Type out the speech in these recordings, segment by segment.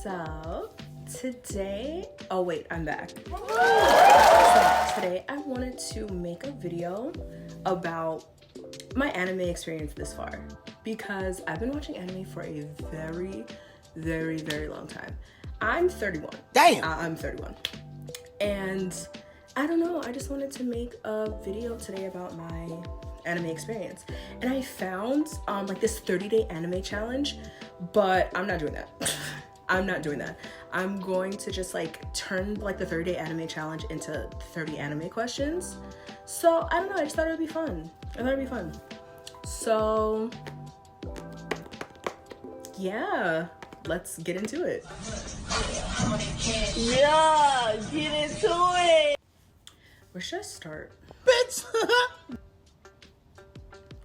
So today, oh wait, I'm back. So today I wanted to make a video about my anime experience this far because I've been watching anime for a very, very, very long time. I'm 31. Damn. I'm 31. And I don't know, I just wanted to make a video today about my anime experience. And I found like this 30-day anime challenge, but I'm not doing that. I'm not doing that. I'm going to just like turn like the 30-day anime challenge into 30 anime questions. So I don't know, I just thought it would be fun. So yeah, let's get into it. Yeah, get into it. Where should I start? Bitch.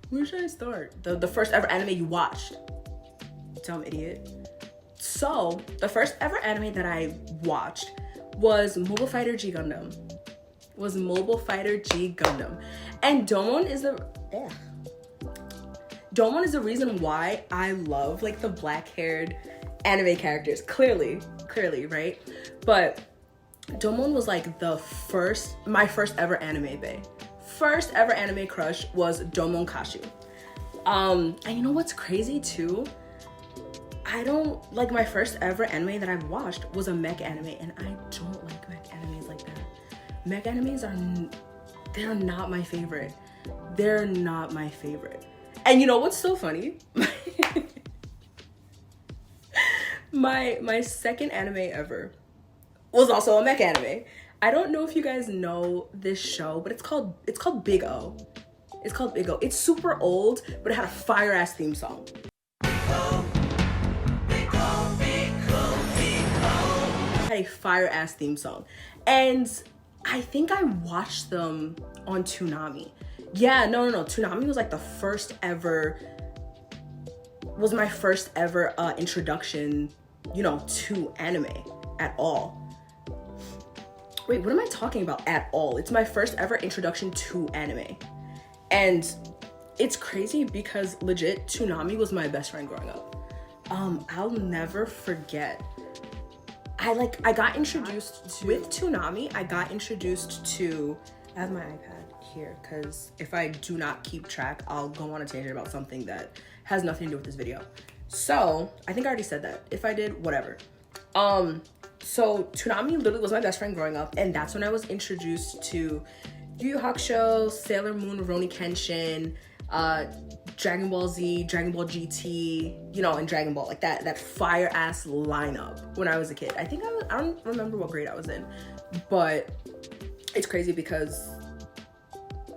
Where should I start? The first ever anime you watched. Dumb idiot. So, the first ever anime that I watched was Mobile Fighter G Gundam. And Domon is the reason why I love like the black-haired anime characters. Clearly, right? But Domon was like my first ever anime bae. First ever anime crush was Domon Kashu. And you know what's crazy too? My first ever anime that I watched was a mech anime, and I don't like mech animes like that. Mech animes they're not my favorite. They're not my favorite. And you know what's so funny? My second anime ever was also a mech anime. I don't know if you guys know this show, but it's called Big O. It's called Big O. It's super old, but it had a fire ass theme song. Had a fire ass theme song, and I think I watched them on Toonami. Yeah, no. Toonami was like was my first ever introduction, to anime at all. Wait, what am I talking about at all? It's my first ever introduction to anime. And it's crazy because legit, Toonami was my best friend growing up. I'll never forget. I got introduced with Toonami. I have my iPad here because if I do not keep track, I'll go on a tangent about something that has nothing to do with this video. So I think I already said that. If I did, whatever. So Toonami literally was my best friend growing up, and that's when I was introduced to Yu Yu Hakusho, Sailor Moon, Rurouni Kenshin, Dragon Ball Z, Dragon Ball GT, and Dragon Ball, like that fire ass lineup when I was a kid. I don't remember what grade I was in, but it's crazy because,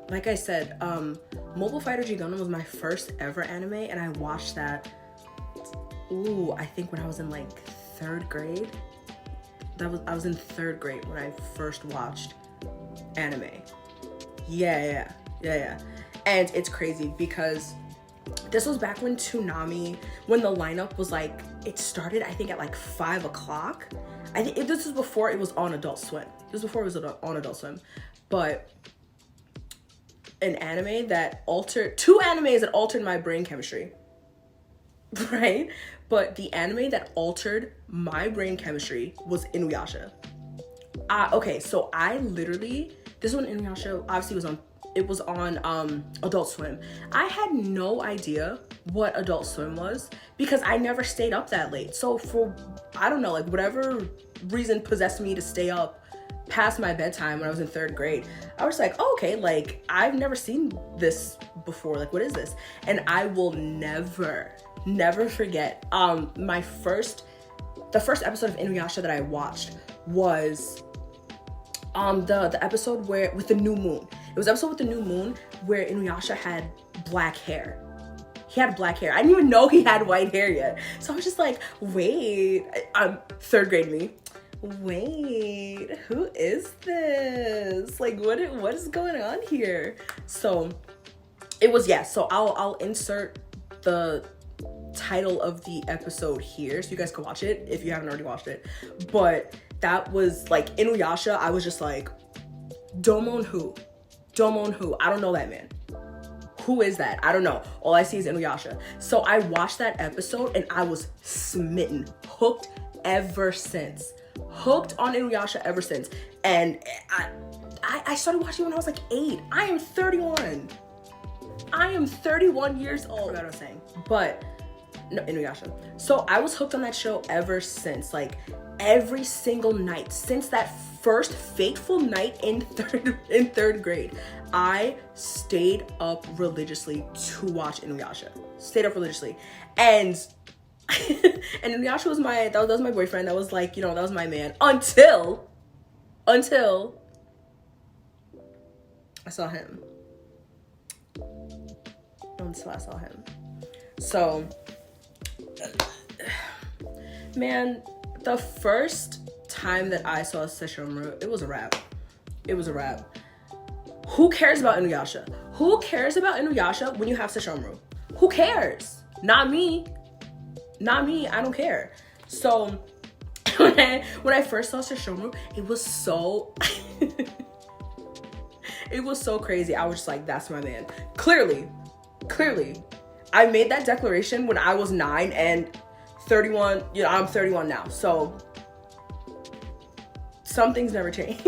like I said, Mobile Fighter G Gundam was my first ever anime, and I watched that, I think when I was in like 3rd grade. I was in 3rd grade when I first watched anime. Yeah. And it's crazy because this was back when Toonami, when the lineup was like, it started I think at like 5 o'clock. I think this was before it was on Adult Swim. But two animes that altered my brain chemistry, right? But the anime that altered my brain chemistry was Inuyasha. Okay, so this is when Inuyasha obviously was on Adult Swim. I had no idea what Adult Swim was because I never stayed up that late. So for, I don't know, like whatever reason possessed me to stay up past my bedtime when I was in 3rd grade, I was like, oh, okay, like I've never seen this before. Like, what is this? And I will never forget the first episode of Inuyasha that I watched was the episode with the new moon. It was the episode with the new moon where Inuyasha had black hair. He had black hair. I didn't even know he had white hair yet. So I was just like, wait, 3rd grade me. Wait, who is this? Like, what is going on here? So it was, so I'll insert the title of the episode here so you guys can watch it if you haven't already watched it. But that was like Inuyasha. I was just like, Domon who? I don't know that man. Who is that? I don't know. All I see is Inuyasha. So I watched that episode and I was smitten, hooked ever since. Hooked on Inuyasha ever since. And I started watching when I was like 8. I am 31. I am 31 years old. I forgot what I was saying. But, no, Inuyasha. So I was hooked on that show ever since. Like, every single night. Since that first fateful night in third grade. I stayed up religiously to watch Inuyasha. Stayed up religiously. And Inuyasha was that was my boyfriend. That was like, that was my man. Until I saw him. So, man, the first time that I saw Sesshomaru, it was a wrap. Who cares about Inuyasha? Who cares about Inuyasha when you have Sesshomaru? Who cares? Not me. I don't care. So when I first saw Sesshomaru, it was so it was so crazy. I was just like, that's my man. Clearly, I made that declaration when I was 9 and 31. I'm 31 now. So some things never change.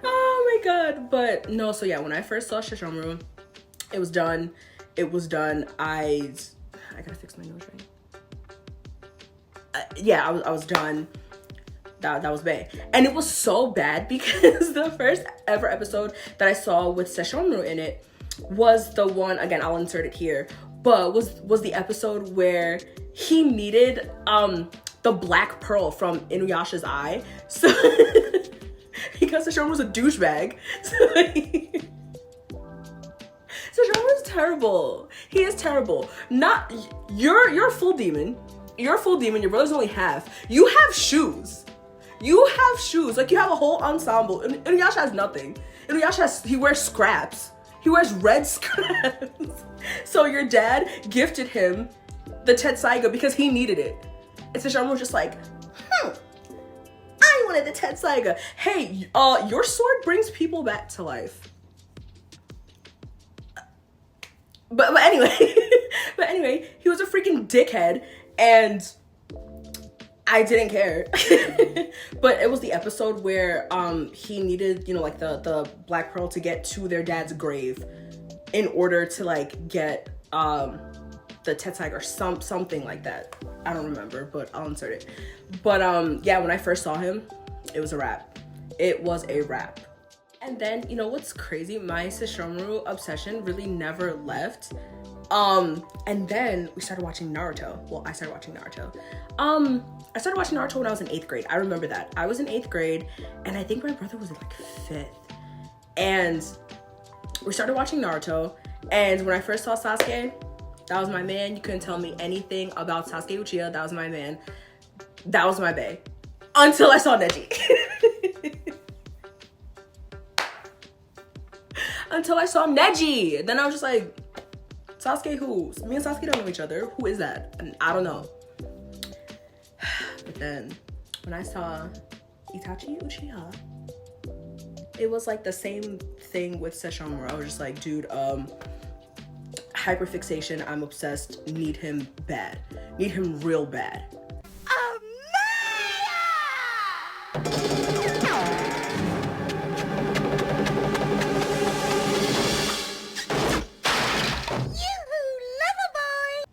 Oh my god. But no, so yeah, when I first saw Sesshomaru, it was done. I gotta fix my nose ring. I was done. That was bad. And it was so bad because the first ever episode that I saw with Sesshomaru in it was the one, again, I'll insert it here, but was the episode where he needed the black pearl from Inuyasha's eye. So because Sesshomaru was a douchebag. So Sesshomaru is terrible. He is terrible. You're a full demon. Your brother's only half. You have shoes. Like, you have a whole ensemble. Inuyasha has nothing. He wears scraps. He wears red scraps. So your dad gifted him the Tetsaiga because he needed it. And Sesshomaru was just like, I wanted the Tetsaiga. Hey, your sword brings people back to life. But anyway, he was a freaking dickhead, and I didn't care. But it was the episode where he needed, like the black pearl to get to their dad's grave in order to like get the Tetsaiga or something like that. I don't remember, but I'll insert it. But yeah, when I first saw him, it was a wrap. It was a wrap. And then, what's crazy? My Sesshomaru obsession really never left. And then we started watching Naruto. Well, I started watching Naruto. I started watching Naruto when I was in 8th grade. I remember that. I was in 8th grade, and I think my brother was in like 5th. And we started watching Naruto, and when I first saw Sasuke, that was my man. You couldn't tell me anything about Sasuke Uchiha. That was my man. That was my bae. Until I saw Neji. Until I saw Neji. Then I was just like, Sasuke who? Me and Sasuke don't know each other. Who is that? And I don't know. But then when I saw Itachi Uchiha, it was like the same thing with Sesshomaru. I was just like, dude, hyperfixation, I'm obsessed, need him bad. Need him real bad.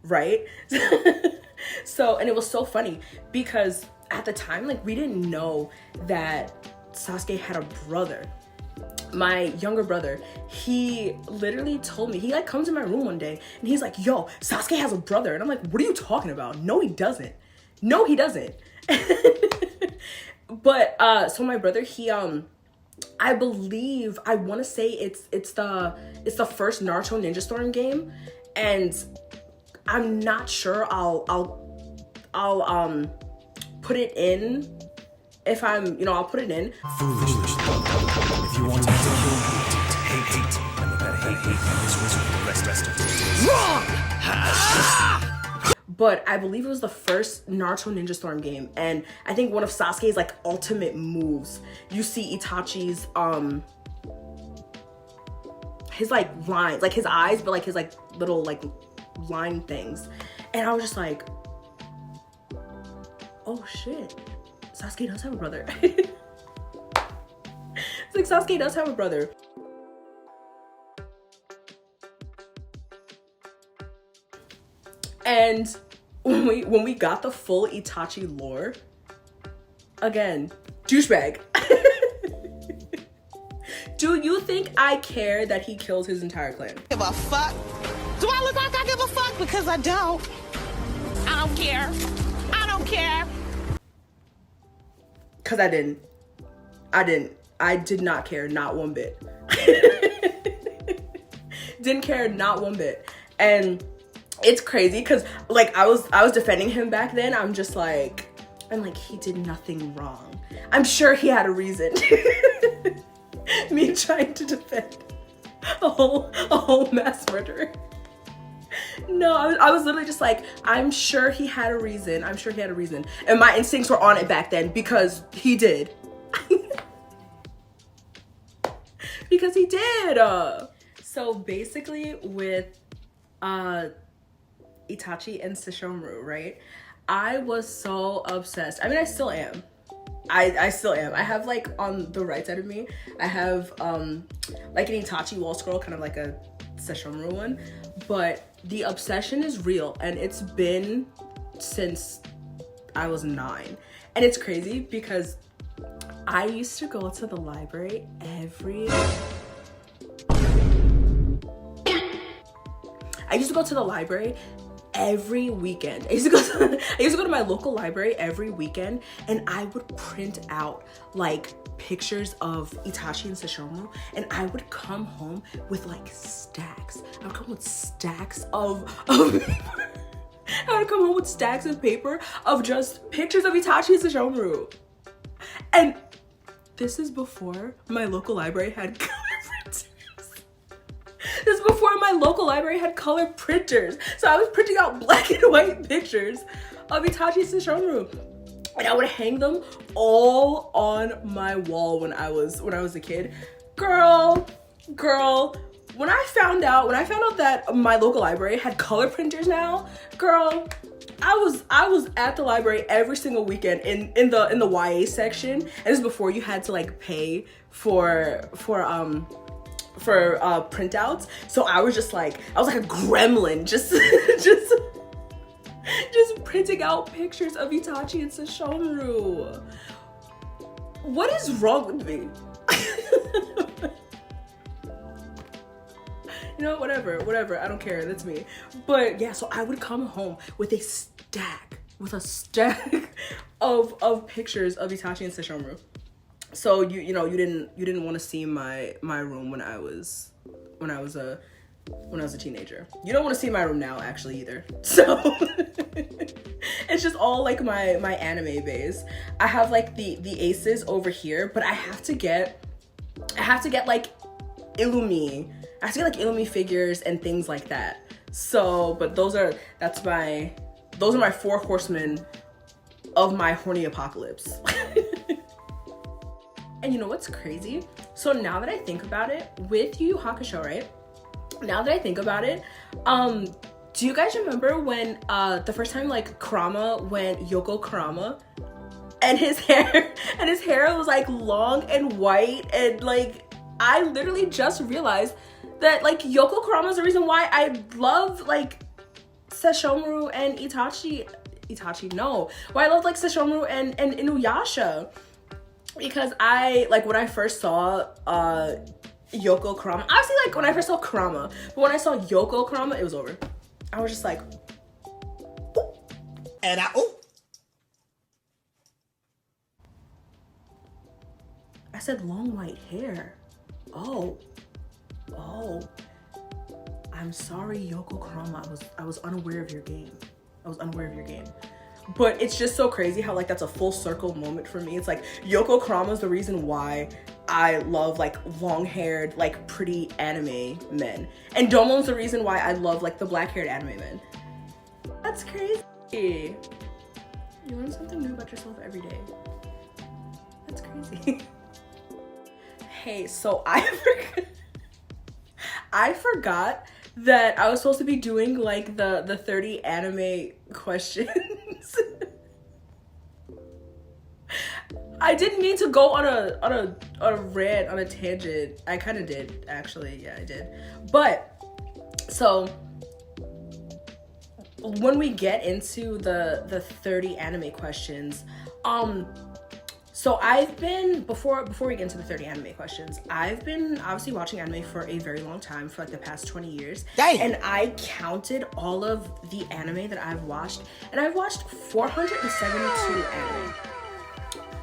Right? So, and it was so funny because at the time, like, we didn't know that Sasuke had a brother. My younger brother, he literally told me, he like comes in my room one day and he's like, yo, Sasuke has a brother. And I'm like, what are you talking about? No, he doesn't. But so my brother, he I believe, I want to say it's the first Naruto Ninja Storm game, and I'm not sure I'll put it in if I'll put it in. Foolish. If you want to kill hate, and with that hate, this rest of it. Wrong! But I believe it was the first Naruto Ninja Storm game, and I think one of Sasuke's like ultimate moves, you see Itachi's his like lines, like his eyes, but like his like little like line things, and I was just like, oh shit, Sasuke does have a brother. It's like Sasuke does have a brother. And when we got the full Itachi lore, again, douchebag. Do you think I care that he killed his entire clan? Give a fuck. Do I look like I give a fuck? Because I don't. I don't care. I don't care. Because I didn't. I did not care, not one bit. Didn't care, not one bit. And it's crazy because like I was defending him back then. I'm like, he did nothing wrong. I'm sure he had a reason. Me trying to defend a whole mass murderer. No, I was literally just like, I'm sure he had a reason. I'm sure he had a reason. And my instincts were on it back then because he did. Because he did. So basically with Itachi and Sesshomaru, right? I was so obsessed. I mean, I still am. I still am. I have like on the right side of me, I have like an Itachi wall scroll, kind of like a Sesshomaru one. But the obsession is real and it's been since I was 9. And it's crazy because I used to go to the library every weekend. I used to go to my local library every weekend, and I would print out like pictures of Itachi and Sesshomaru, and I would come home with like stacks. I would come with stacks of paper. I would come home with stacks of paper of just pictures of Itachi and Sesshomaru. And this is before my local library had color printers. This is before my local library had color printers. So I was printing out black and white pictures of Itachi and Sesshomaru. And I would hang them all on my wall when I was a kid. Girl, when I found out that my local library had color printers now, girl, I was at the library every single weekend in the YA section. And this is before you had to like pay for printouts. So I was like a gremlin, just printing out pictures of Itachi and Sesshomaru. What is wrong with me? You know, whatever, I don't care, that's me. But yeah, so I would come home with a stack of pictures of Itachi and Sesshomaru. So you didn't want to see my room when I was a teenager. You don't want to see my room now actually either. So it's just all like my anime base. I have like the aces over here, but I have to get like Illumi. I have to get like Illumi figures and things like that. So, but those are my 4 horsemen of my horny apocalypse. And you know what's crazy? So now that I think about it, with Yu Yu Hakusho, right? Now that I think about it, do you guys remember when the first time like Kurama went Yoko Kurama, and his hair was like long and white, and like I literally just realized that like Yoko Kurama is the reason why I love like Sesshomaru and why I love like Sesshomaru and Inuyasha. Because I, like, when I first saw Yoko Kurama, obviously, like, when I first saw Kurama, but when I saw Yoko Kurama, it was over. I was just like, ooh. And ooh. I said long white hair. Oh. I'm sorry, Yoko Kurama. I was unaware of your game. But it's just so crazy how like that's a full circle moment for me. It's like Yoko Kurama is the reason why I love like long-haired, like pretty anime men. And Domon's the reason why I love like the black-haired anime men. That's crazy. You learn something new about yourself every day. That's crazy. Hey, so I forgot that I was supposed to be doing like the 30 anime questions. I didn't mean to go on a rant, on a tangent. I kind of did, actually. Yeah, I did. But so when we get into the 30 anime questions, so I've been, before we get into the 30 anime questions, I've been obviously watching anime for a very long time, for like the past 20 years. Dang. And I counted all of the anime that I've watched, and I've watched 472 anime.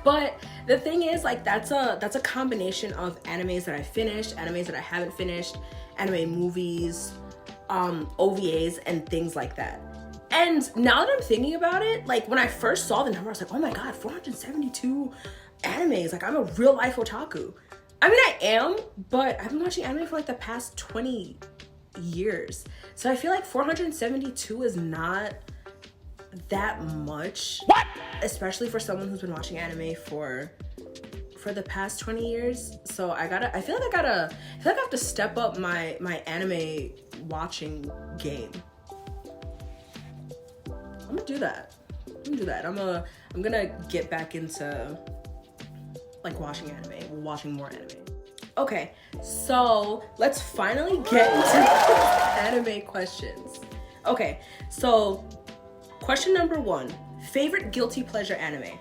But the thing is, like, that's a combination of animes that I finished, animes that I haven't finished, anime movies, OVAs, and things like that. And now that I'm thinking about it, like, when I first saw the number, I was like, oh my god, 472 animes. Like, I'm a real life otaku. I mean, I am, but I've been watching anime for like the past 20 years. So I feel like 472 is not that much. What? Especially for someone who's been watching anime for the past 20 years. So I feel like I have to step up my anime watching game. I'm gonna do that. I'm gonna get back into like watching more anime. Okay, so let's finally get into anime questions. Okay, so question number 1, favorite guilty pleasure anime.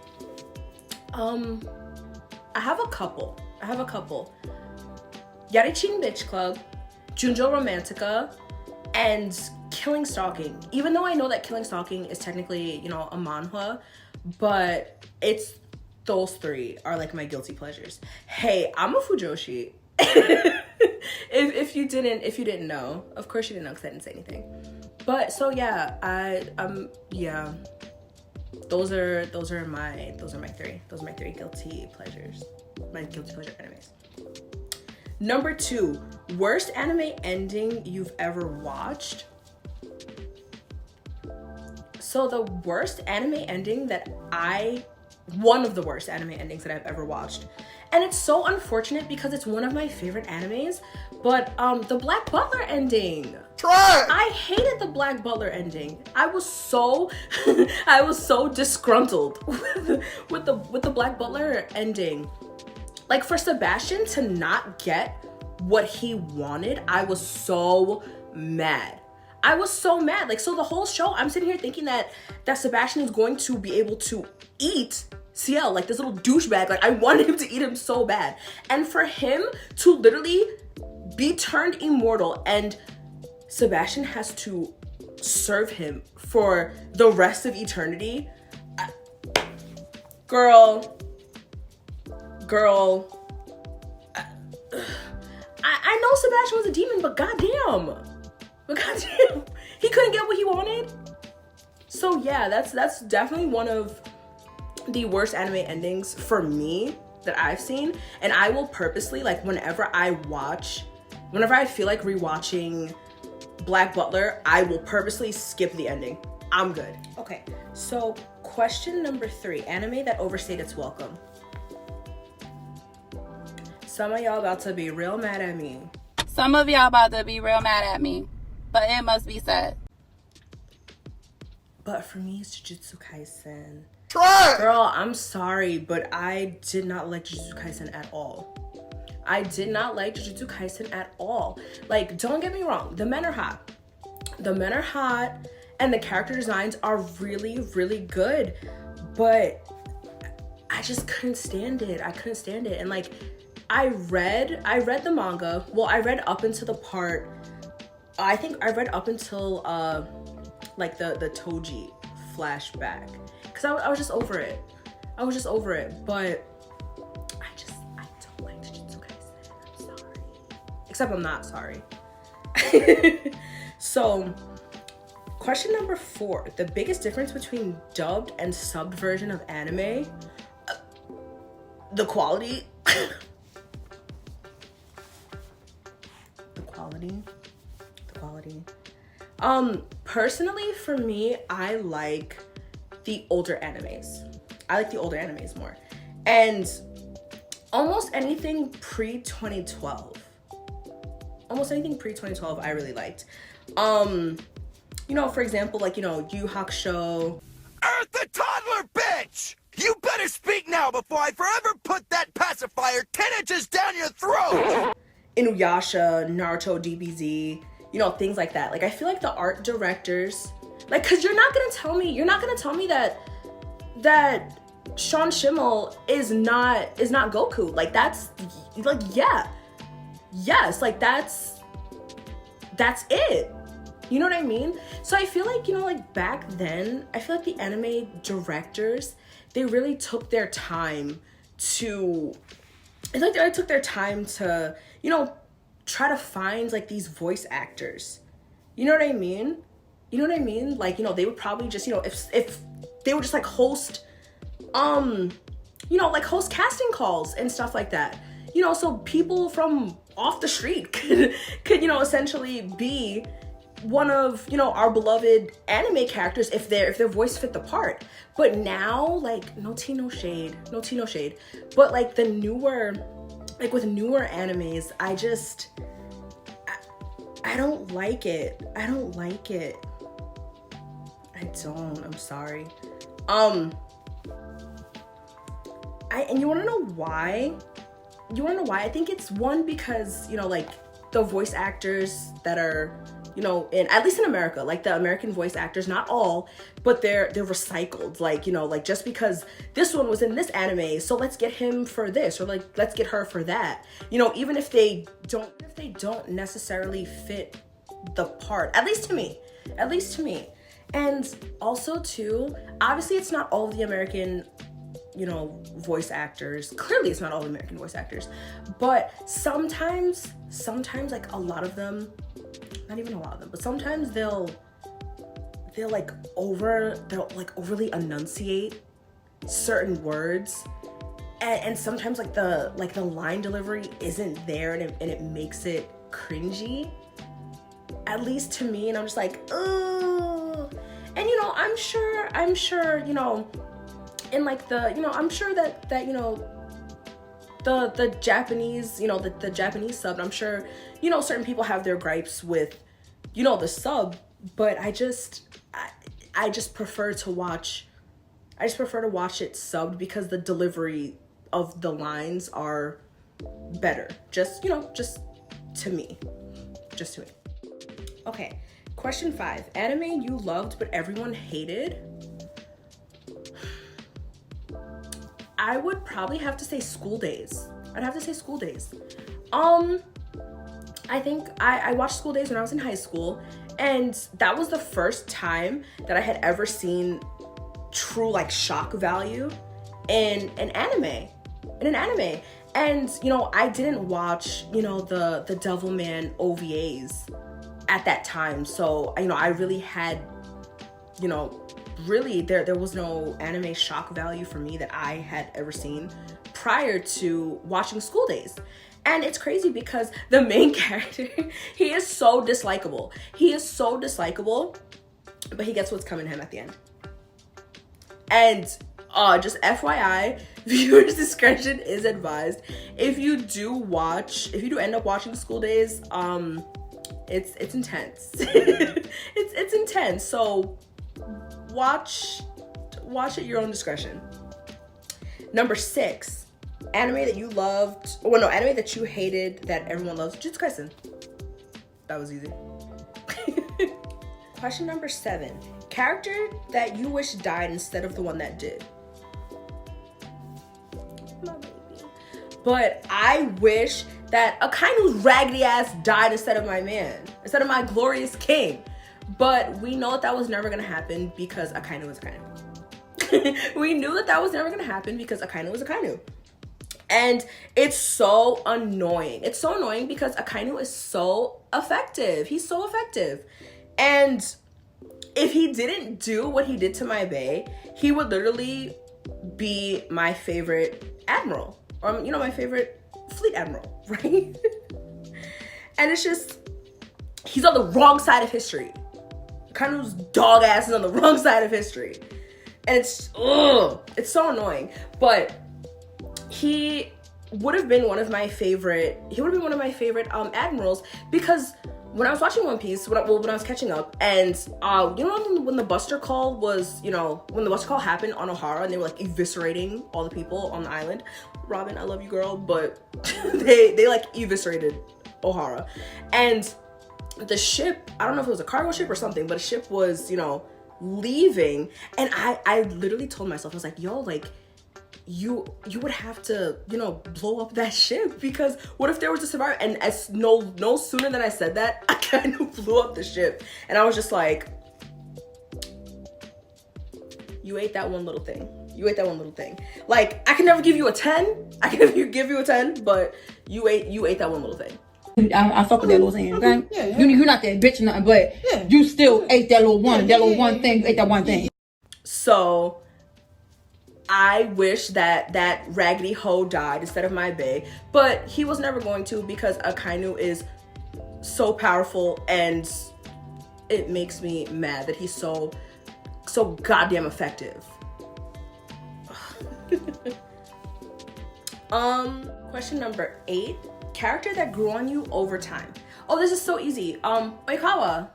I have a couple. Yarichin Bitch Club, Junjo Romantica, and Killing Stalking. Even though I know that Killing Stalking is technically, you know, a manhwa, but it's those 3 are like my guilty pleasures. Hey, I'm a Fujoshi. if you didn't know, of course you didn't know because I didn't say anything. But so yeah, yeah. Those are my 3. Those are my 3 guilty pleasures. My guilty pleasure animes. Number 2, worst anime ending you've ever watched. So the worst anime ending one of the worst anime endings that I've ever watched. And it's so unfortunate because it's one of my favorite animes, but the Black Butler ending. I hated the Black Butler ending. I was so disgruntled with the Black Butler ending. Like, for Sebastian to not get what he wanted, I was so mad. Like, so the whole show, I'm sitting here thinking that Sebastian is going to be able to eat Ciel, like this little douchebag. Like, I wanted him to eat him so bad. And for him to literally be turned immortal and Sebastian has to serve him for the rest of eternity. Girl. I know Sebastian was a demon, but goddamn, he couldn't get what he wanted. So yeah, that's definitely one of the worst anime endings for me that I've seen. And I will purposely, like, whenever I feel like rewatching Black Butler, I will purposely skip the ending. I'm good. Okay, so question number 3, anime that overstayed its welcome. Some of y'all about to be real mad at me. But it must be said. But for me, it's Jujutsu Kaisen. Try. Girl, I'm sorry, but I did not like Jujutsu Kaisen at all. Like, don't get me wrong, the men are hot. And the character designs are really, really good. But I just couldn't stand it. And like, I read the manga. Well, I read up until the part, I think I read up until like the Toji flashback, because I was just over it. But I don't like Jujutsu Kaisen. I'm sorry. Except I'm not sorry. So, question number 4, the biggest difference between dubbed and subbed version of anime. The quality. The quality. Personally, for me, I like the older animes. More. And almost anything pre-2012. I really liked. You know, for example, like, you know, Yu Hakusho. Earth the toddler bitch! You better better speak now before I forever put that pacifier 10 inches down your throat! Inuyasha, Naruto, DBZ, you know, things like that. Like, I feel like the art directors, like, cause you're not gonna tell me that Sean Schimmel is not Goku. Like, that's, like, yeah. Yes, like, that's it. You know what I mean? So I feel like, you know, like, back then, I feel like the anime directors, they really took their time to, you know, try to find, like, these voice actors. You know what I mean? You know what I mean? Like, you know, they would probably just, you know, if they would just, like, host, you know, like, host casting calls and stuff like that. You know, so people from off the street could, you know, essentially be one of, you know, our beloved anime characters if their voice fit the part. But now, like, no tea, no shade. But, like, the newer, like, with newer animes, I don't like it. I'm sorry. And you wanna know why? I think it's one because, you know, like, the voice actors that are, you know, at least in America, like, the American voice actors, not all, but they're recycled. Like, you know, like, just because this one was in this anime, so let's get him for this, or, like, let's get her for that. You know, even if they don't necessarily fit the part, at least to me. And also too, obviously it's not all of the American, you know, voice actors. Clearly it's not all the American voice actors, but sometimes, like, a lot of them, not even a lot of them, but sometimes they'll overly enunciate certain words, and sometimes, like, the line delivery isn't there, and it makes it cringy, at least to me. And I'm just like, oh. And, you know, I'm sure, you know, in, like, the, you know, I'm sure that you know, the Japanese, you know, the Japanese sub, I'm sure, you know, certain people have their gripes with, you know, the sub, but I just prefer to watch it subbed because the delivery of the lines are better. Just, you know, just to me. Okay, question 5. Anime you loved but everyone hated? I would probably have to say School Days. I think I watched School Days when I was in high school, and that was the first time that I had ever seen true, like, shock value in an anime. And, you know, I didn't watch, you know, the Devilman OVAs at that time. So, you know, I really had, you know, really there was no anime shock value for me that I had ever seen prior to watching School Days. And it's crazy because the main character, he is so dislikable, but he gets what's coming to him at the end. And just FYI, viewers' discretion is advised. If you do end up watching School Days, it's intense. it's intense. So watch at your own discretion. Number 6, anime that you loved. Well, no, anime that you hated that everyone loves. Jujutsu Kaisen. That was easy. Question number 7, character that you wish died instead of the one that did. My baby. But I wish that Akainu's raggedy ass died instead of my glorious king. But we know that was never gonna happen because Akainu was Akainu. We knew that was never gonna happen because Akainu was Akainu. And it's so annoying. It's so annoying because Akainu is so effective. He's so effective. And if he didn't do what he did to my bae, he would literally be my favorite admiral. Or, you know, my favorite fleet admiral, right? And it's just, he's on the wrong side of history. Akainu's dog ass is on the wrong side of history. And it's so annoying. But he would have been one of my favorite admirals because when I was watching One Piece, when I was catching up, and you know when the Buster Call was, you know, when the Buster Call happened on Ohara and they were like eviscerating all the people on the island. Robin, I love you, girl, but they like eviscerated Ohara, and the ship, I don't know if it was a cargo ship or something, but a ship was, you know, leaving, and I literally told myself, I was like, yo, like, you would have to, you know, blow up that ship, because what if there was a survivor? And as no sooner than I said that, I kind of blew up the ship, and I was just like, you ate that one little thing. You ate that one little thing. Like, I can never give you a 10. I can never give you a 10, but you ate that one little thing. I fuck with that little thing, okay? Yeah. You're not that bitch or nothing, but you still ate that little one. That little one thing, you ate that one thing. So I wish that raggedy hoe died instead of my bae, but he was never going to, because Akainu is so powerful, and it makes me mad that he's so goddamn effective. Question number 8. Character that grew on you over time. Oh, this is so easy. Oikawa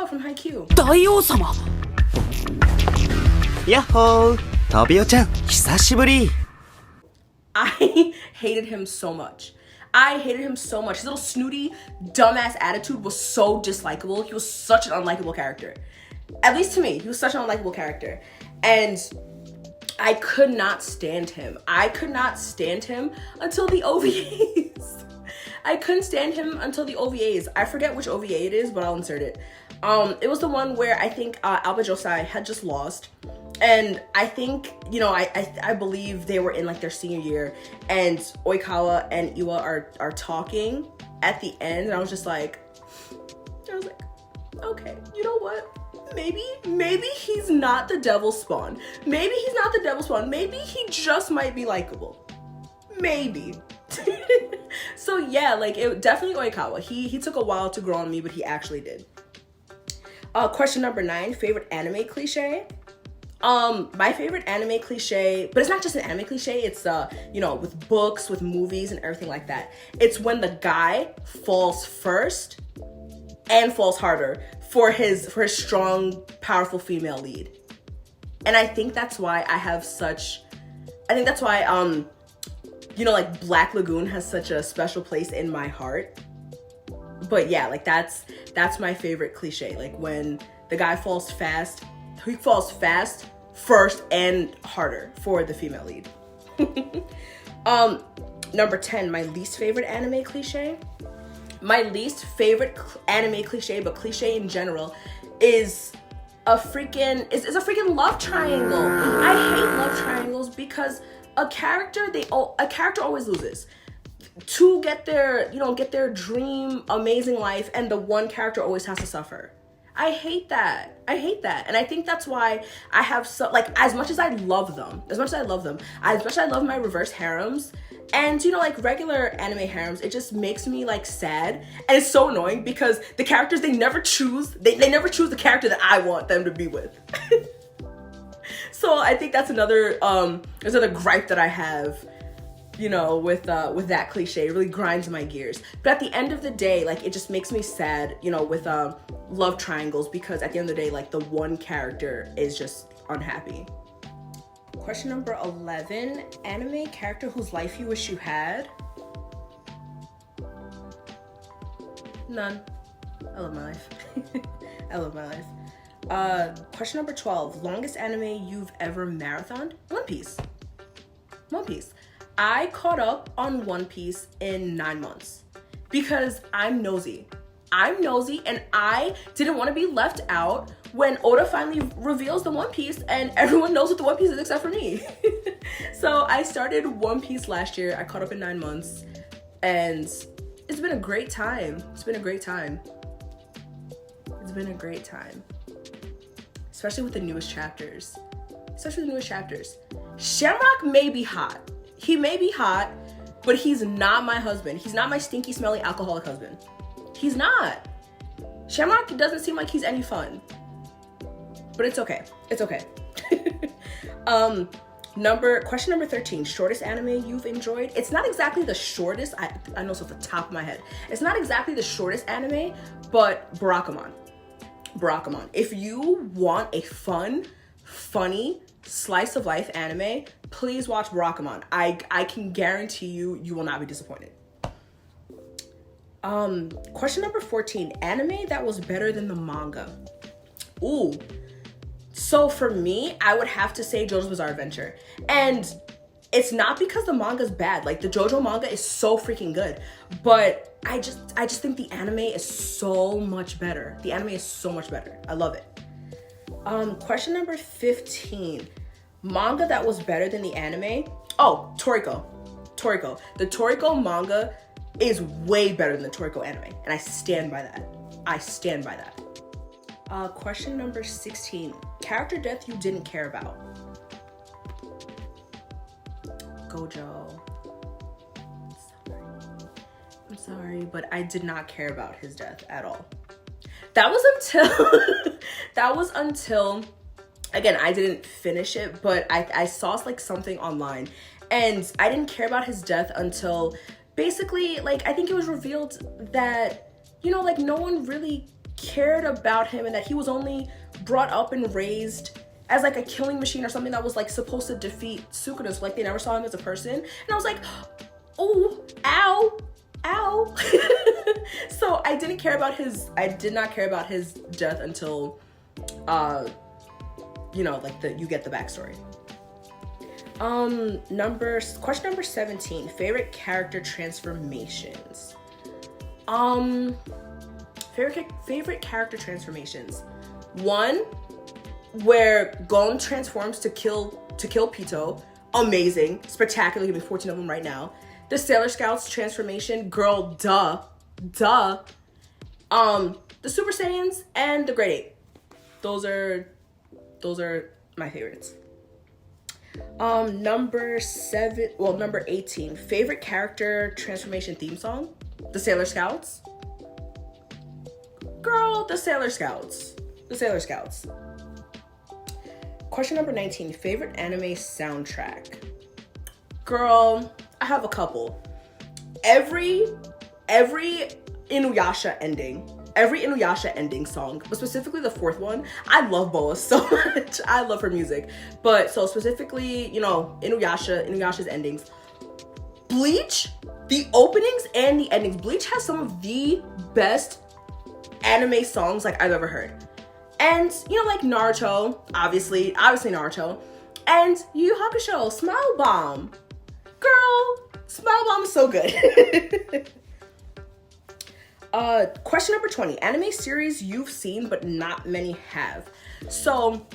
from Haikyuu. 大王様やっほータビオちゃん久しぶり I hated him so much. His little snooty, dumbass attitude was so dislikable. He was such an unlikable character. At least to me, he was such an unlikable character. And I could not stand him. Until the OVAs. I couldn't stand him until the OVAs. I forget which OVA it is, but I'll insert it. It was the one where I think Alba Josai had just lost. And I think, you know, I believe they were in like their senior year, and Oikawa and Iwa are talking at the end, and I was like, okay, you know what? Maybe he's not the devil spawn. Maybe he just might be likable. Maybe. So yeah, like, it definitely Oikawa. He took a while to grow on me, but he actually did. Question number 9, favorite anime cliche. My favorite anime cliche, but it's not just an anime cliche, it's you know, with books, with movies and everything like that. It's when the guy falls first and falls harder for his strong, powerful female lead. And I think that's why you know, like, Black Lagoon has such a special place in my heart. But yeah, like, that's my favorite cliche. Like, when the guy falls fast, first, and harder for the female lead. Number 10, my least favorite anime cliche. My least favorite anime cliche, but cliche in general, is a freaking love triangle. I hate love triangles because a character always loses to get their dream amazing life, and the one character always has to suffer. I hate that. And I think that's why I have as much as I love my reverse harems, and, you know, like, regular anime harems, it just makes me, like, sad. And it's so annoying because the characters, they never choose the character that I want them to be with. So I think that's another gripe that I have, you know, with that cliche. It really grinds my gears. But at the end of the day, like, it just makes me sad, you know, with love triangles, because at the end of the day, like, the one character is just unhappy. Question number 11, anime character whose life you wish you had. None. I love my life. Question number 12, longest anime you've ever marathoned? One Piece. I caught up on One Piece in 9 months because I'm nosy, and I didn't want to be left out when Oda finally reveals the One Piece and everyone knows what the One Piece is except for me. So I started One Piece last year. I caught up in 9 months, and it's been a great time. Especially with the newest chapters. Shamrock may be hot. He may be hot, but he's not my husband. He's not my stinky, smelly, alcoholic husband. He's not. Shamrock doesn't seem like he's any fun. But it's okay. Question number 13, shortest anime you've enjoyed. It's not exactly the shortest, I know it's off the top of my head. It's not exactly the shortest anime, but Barakamon. If you want a fun, funny, slice of life anime, please watch Barakamon. I can guarantee you will not be disappointed. Question number 14, anime that was better than the manga. Ooh. So for me, I would have to say JoJo's Bizarre Adventure. And it's not because the manga's bad. Like, the JoJo manga is so freaking good. But I just think the anime is so much better. The anime is so much better. I love it. Question number 15. Manga that was better than the anime. Oh, Toriko. The Toriko manga is way better than the Toriko anime. And I stand by that. Question number 16. Character death you didn't care about. Gojo. I'm sorry, but I did not care about his death at all. That was until again, I didn't finish it, but I saw like something online, and I didn't care about his death until basically, like, I think it was revealed that, you know, like, no one really cared about him, and that he was only brought up and raised as like a killing machine or something that was like supposed to defeat Sukuna. So like they never saw him as a person, and I was like, oh, ow. So I did not care about his death until you know, like you get the backstory. Question number 17, favorite character transformations. Favorite character transformations. One, where Gon transforms to kill Pito. Amazing. Spectacular. Give me 14 of them right now. The Sailor Scouts transformation. Girl, duh. The Super Saiyans and the Great Ape. Those are my favorites. Number 18. Favorite character transformation theme song. The Sailor Scouts. Girl, the Sailor Scouts. Question number 19, favorite anime soundtrack. Girl, I have a couple. Every Inuyasha ending song, but specifically the fourth one. I love Boa so much. I love her music. But so specifically, you know, Inuyasha's endings. Bleach, the openings and the endings. Bleach has some of the best anime songs like I've ever heard. And, you know, like Naruto, obviously Naruto. And Yu Yu Hakusho, Smile Bomb. Girl, Smile Bomb is so good. Question number 20. Anime series you've seen but not many have. So,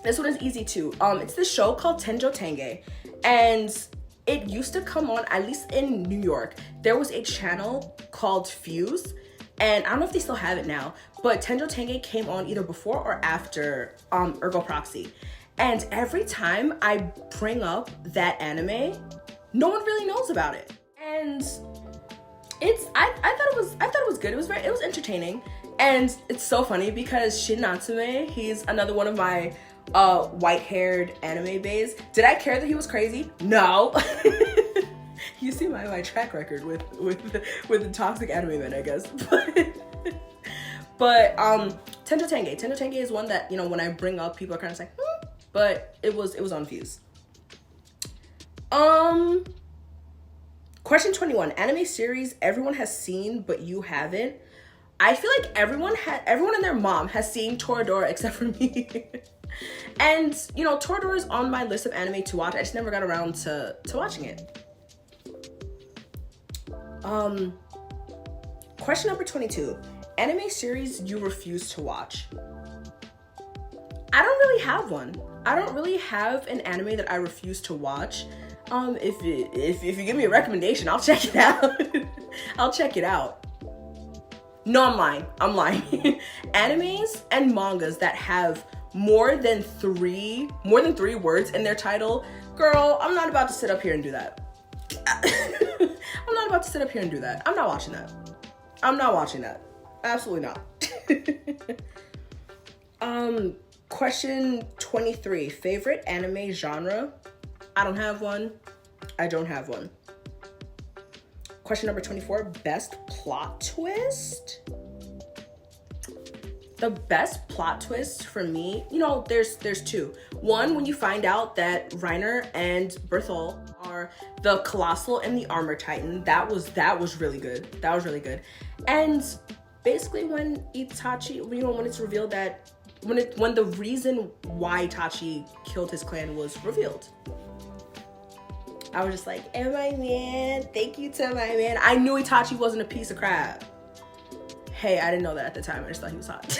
this one is easy too. It's this show called Tenjo Tenge. And it used to come on, at least in New York, there was a channel called Fuse. And I don't know if they still have it now, but Tenjo Tenge came on either before or after Ergo Proxy. And every time I bring up that anime, no one really knows about it. And I thought it was good. It was entertaining. And it's so funny because Shin Natsume, he's another one of my white-haired anime baes. Did I care that he was crazy? No. You see my track record with the toxic anime men, I guess. But Tenjo Tenge is one that, you know, when I bring up, people are kind of like, but it was on Fuse. Question 21, anime series everyone has seen but you haven't. I feel like everyone and their mom has seen Toradora except for me. And, you know, Toradora is on my list of anime to watch. I just never got around to watching it. Question number 22. Anime series you refuse to watch. I don't really have one. I don't really have an anime that I refuse to watch. If you give me a recommendation, I'll check it out. I'll check it out. No, I'm lying. Animes and mangas that have more than three words in their title, girl, I'm not about to sit up here and do that. I'm not about to sit up here and do that. I'm not watching that. Absolutely not. Question 23. Favorite anime genre? I don't have one. I don't have one. Question number 24, best plot twist? The best plot twist for me, you know, there's two. One, when you find out that Reiner and Berthol are the Colossal and the Armor Titan, that was really good. That was really good. And basically when Itachi, you know, when it's revealed that when the reason why Itachi killed his clan was revealed, I was just like, oh my man, thank you to my man. I knew Itachi wasn't a piece of crap. Hey, I didn't know that at the time. I just thought he was hot.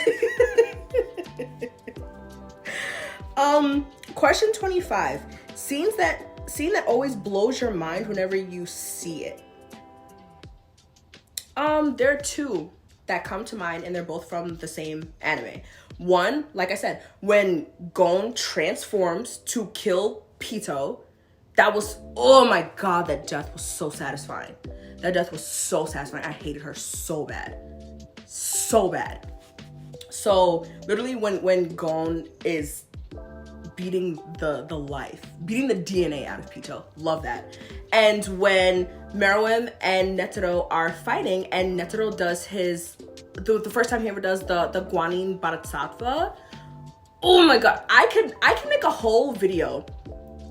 Question 25. Scene that always blows your mind whenever you see it. There are two that come to mind, and they're both from the same anime. One, like I said, when Gon transforms to kill Pito, that was, oh my god, that death was so satisfying. That death was so satisfying. I hated her so bad. So bad. So literally when Gon is beating the DNA out of Pito, love that. And when Meruem and Netero are fighting, and Netero does the first time he ever does the Guanin Bodhisattva, oh my god, I can make a whole video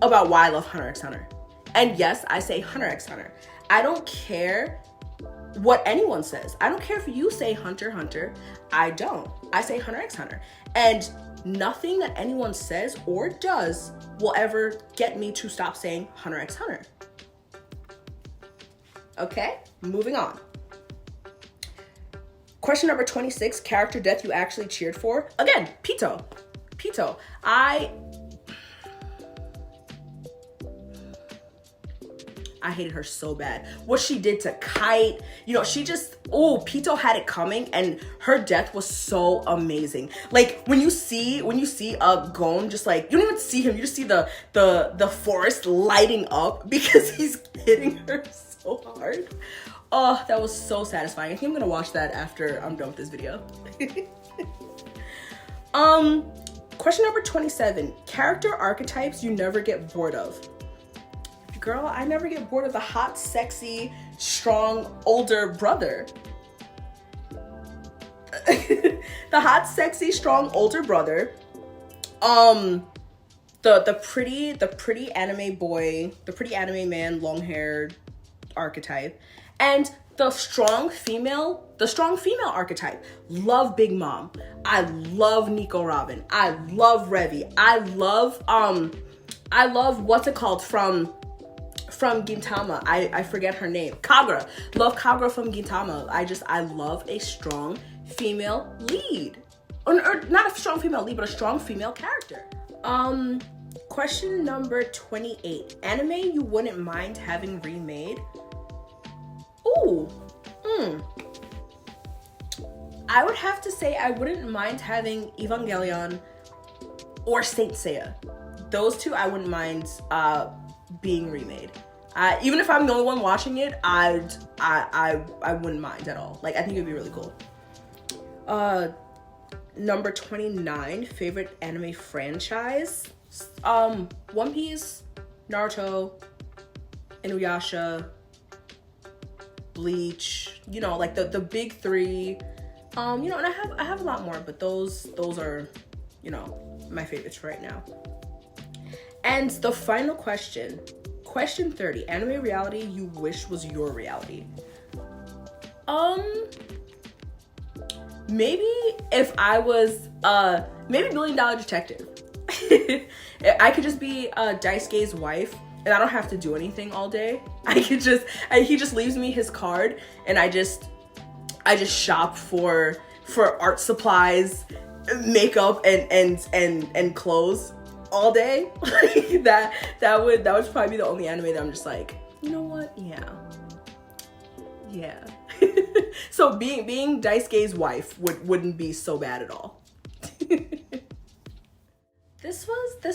about why I love Hunter x Hunter. And yes, I say Hunter x Hunter. I don't care what anyone says. I don't care if you say Hunter x Hunter. I don't. I say Hunter x Hunter. And nothing that anyone says or does will ever get me to stop saying Hunter x Hunter. Okay, moving on. Question number 26, character death you actually cheered for. Again, Pito. I hated her so bad. What she did to Kite, you know, Pito had it coming, and her death was so amazing. Like when you see Gon, just like, you don't even see him, you just see the forest lighting up because he's hitting her so hard. Oh, that was so satisfying. I think I'm gonna watch that after I'm done with this video. Question number 27, character archetypes you never get bored of. Girl, I never get bored of the hot, sexy, strong, older brother. The hot, sexy, strong, older brother. The pretty anime boy, the pretty anime man, long-haired archetype. And the strong female archetype. Love Big Mom. I love Nico Robin. I love Revy. I love what's it called from Gintama. I forget her name. Kagura. Love Kagura from Gintama. I love a strong female lead. Or not a strong female lead, but a strong female character. Question number 28. Anime you wouldn't mind having remade? Ooh. I would have to say I wouldn't mind having Evangelion or Saint Seiya. Those two I wouldn't mind being remade. Even if I'm the only one watching it, I wouldn't mind at all. Like, I think it'd be really cool. Number 29, favorite anime franchise. One Piece, Naruto, Inuyasha, Bleach, you know, like the big three. You know, and I have a lot more, but those are, you know, my favorites right now. And the final question, question 30, anime reality you wish was your reality. Maybe if I was maybe $1 Million Detective. I could just be Daisuke's wife, and I don't have to do anything all day. He just leaves me his card, and I just shop for art supplies, makeup, and clothes all day. that would probably be the only anime that I'm just like, you know what? Yeah. So being Daisuke's wife wouldn't be so bad at all. This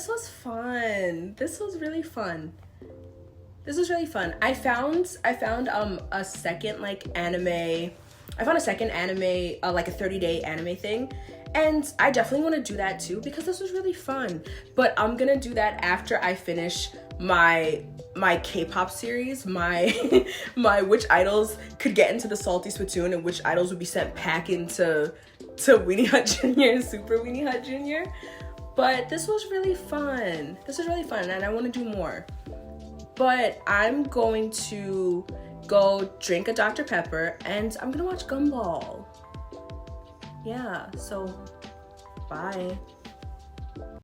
was fun. This was really fun. I found a second anime. I found a second anime, like a 30-day anime thing. And I definitely want to do that too because this was really fun. But I'm gonna do that after I finish my K-pop series, my which idols could get into the Salty Spittoon and which idols would be sent packing to Weenie Hut Jr. and Super Weenie Hut Jr. But this was really fun. And I want to do more. But I'm going to go drink a Dr. Pepper and I'm gonna watch Gumball. Yeah, so bye.